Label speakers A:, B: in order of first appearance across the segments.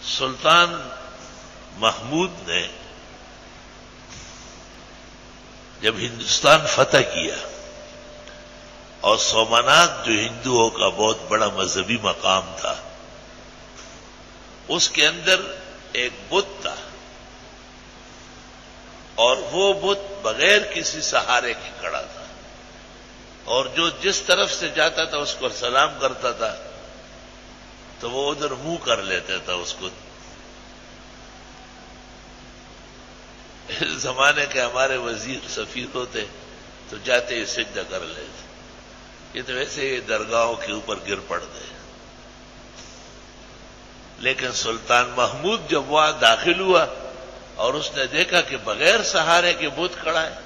A: سلطان محمود نے جب ہندوستان فتح کیا اور سومناتھ جو ہندوؤں کا بہت بڑا مذہبی مقام تھا، اس کے اندر ایک بت تھا اور وہ بت بغیر کسی سہارے کے کھڑا تھا، اور جو جس طرف سے جاتا تھا اس کو سلام کرتا تھا تو وہ ادھر منہ کر لیتا تھا اس کو۔ اس زمانے کے ہمارے وزیر سفیر ہوتے تو جاتے ہی سجدہ کر لیتے، یہ تو ویسے ہی درگاہوں کے اوپر گر پڑتے۔ لیکن سلطان محمود جب وہاں داخل ہوا اور اس نے دیکھا کہ بغیر سہارے کے بت کھڑا ہے،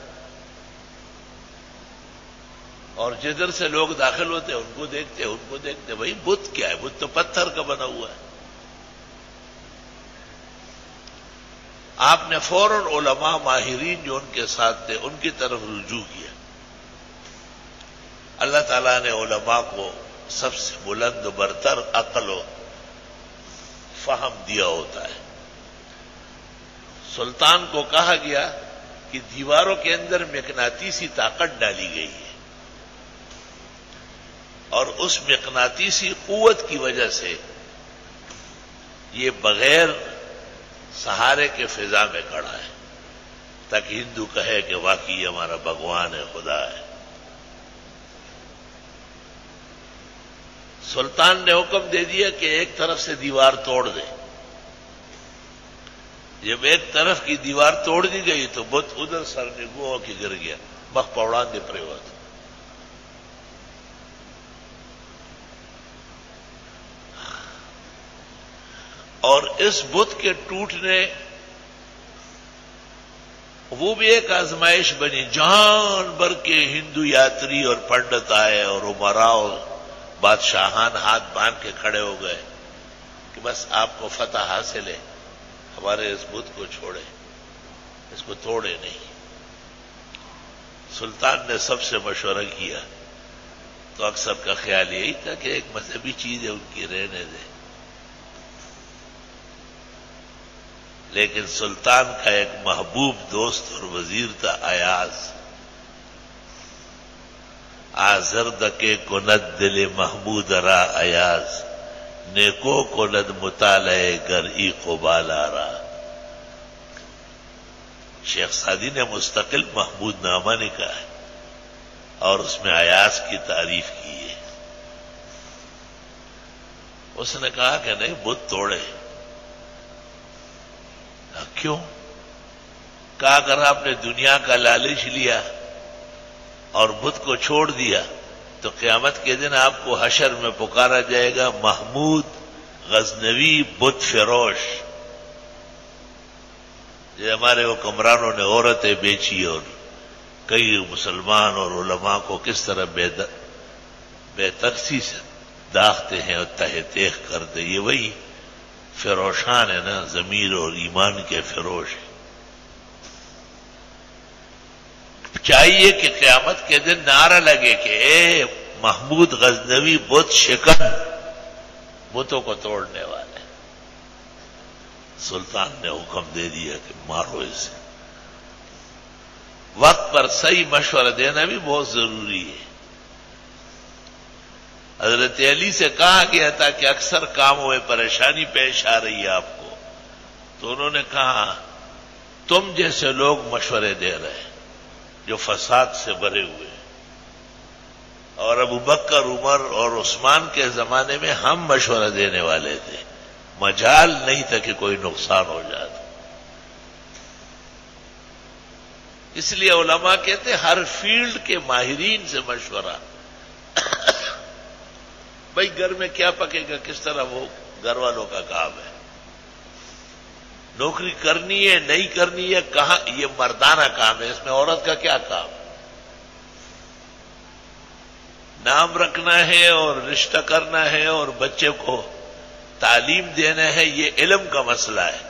A: اور جدھر سے لوگ داخل ہوتے ان کو دیکھتے بھائی بت کیا ہے؟ بت تو پتھر کا بنا ہوا ہے۔ آپ نے فوراً علماء ماہرین جو ان کے ساتھ تھے ان کی طرف رجوع کیا۔ اللہ تعالیٰ نے علماء کو سب سے بلند و برتر عقل و فہم دیا ہوتا ہے۔ سلطان کو کہا گیا کہ دیواروں کے اندر مقناطیسی طاقت ڈالی گئی ہے، اور اس مقناطیسی قوت کی وجہ سے یہ بغیر سہارے کے فضا میں کھڑا ہے، تاکہ ہندو کہے کہ واقعی ہمارا بھگوان ہے، خدا ہے۔ سلطان نے حکم دے دیا کہ ایک طرف سے دیوار توڑ دے۔ جب ایک طرف کی دیوار توڑ دی گئی تو بت ادھر سرنگو ہو کے گر گیا، مخ پوڑان دے پرے ہوا تھا۔ اور اس بت کے ٹوٹنے وہ بھی ایک آزمائش بنی، جان بھر کے ہندو یاتری اور پنڈت آئے اور عمراء اور بادشاہان ہاتھ باندھ کے کھڑے ہو گئے کہ بس آپ کو فتح حاصل ہے، ہمارے اس بت کو چھوڑے، اس کو توڑے نہیں۔ سلطان نے سب سے مشورہ کیا تو اکثر کا خیال یہی تھا کہ ایک مذہبی چیز ہے ان کی رہنے دے، لیکن سلطان کا ایک محبوب دوست اور وزیر تھا ایاز۔ آزرد کے کند دل محمود را ایاز، نیکو کند مطالعے گر ای قبال آرا۔ شیخ سعدی نے مستقل محمود نامہ لکھا ہے اور اس میں ایاز کی تعریف کی ہے۔ اس نے کہا کہ نہیں، بت توڑے۔ کیوں؟ کہا اگر آپ نے دنیا کا لالچ لیا اور بت کو چھوڑ دیا تو قیامت کے دن آپ کو حشر میں پکارا جائے گا محمود غزنوی بت فروش۔ یہ ہمارے حکمرانوں نے عورتیں بیچی اور کئی مسلمان اور علماء کو کس طرح بے ترسی سے داغتے ہیں اور تہ تیغ کرتے، یہ وہی فروشان ہے نا، ضمیر اور ایمان کے فروش۔ چاہیے کہ قیامت کے دن نعرہ لگے کہ اے محمود غزنوی بت شکن، بتوں کو توڑنے والے۔ سلطان نے حکم دے دیا کہ مارو اسے۔ وقت پر صحیح مشورہ دینا بھی بہت ضروری ہے۔ حضرت علی سے کہا گیا تھا کہ اکثر کاموں میں پریشانی پیش آ رہی ہے آپ کو، تو انہوں نے کہا تم جیسے لوگ مشورے دے رہے ہیں جو فساد سے بھرے ہوئے ہیں، اور ابو بکر، عمر اور عثمان کے زمانے میں ہم مشورہ دینے والے تھے، مجال نہیں تھا کہ کوئی نقصان ہو جاتا۔ اس لیے علماء کہتے ہیں ہر فیلڈ کے ماہرین سے مشورہ۔ بھائی گھر میں کیا پکے گا، کس طرح، وہ گھر والوں کا کام ہے۔ نوکری کرنی ہے نہیں کرنی ہے، کہاں، یہ مردانہ کام ہے، اس میں عورت کا کیا کام۔ نام رکھنا ہے اور رشتہ کرنا ہے اور بچے کو تعلیم دینا ہے، یہ علم کا مسئلہ ہے۔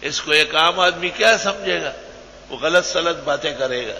A: اس کو ایک عام آدمی کیا سمجھے گا؟ وہ غلط سلط باتیں کرے گا۔